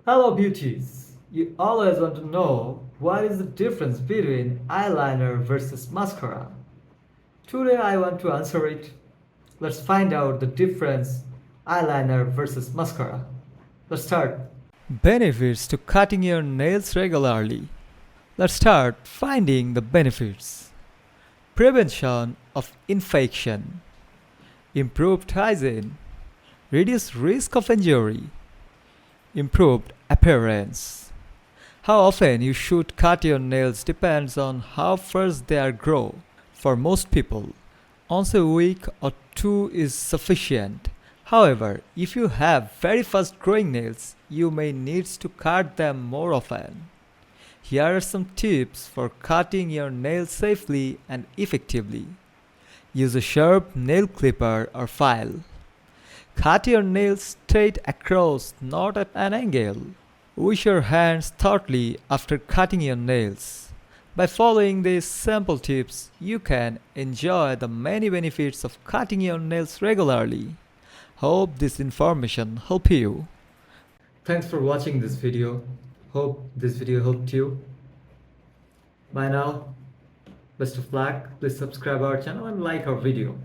Hello beauties! You always want to know what is the difference between eyeliner versus mascara. Today I want to answer it. Let's find out the difference eyeliner versus mascara. Let's start. Benefits to cutting your nails regularly. Let's start finding the benefits. Prevention of infection, improved hygiene, reduced risk of injury, improved appearance. How often you should cut your nails depends on how fast they are grow. For most people, once a week or two is sufficient. However, if you have very fast growing nails, you may need to cut them more often. Here are some tips for cutting your nails safely and effectively. Use a sharp nail clipper or file. Cut your nails straight across, not at an angle. Wash your hands thoroughly after cutting your nails. By following these simple tips, you can enjoy the many benefits of cutting your nails regularly. Hope this information helped you. Thanks for watching this video. Hope this video helped you. Bye now. Best of luck. Please subscribe our channel and like our video.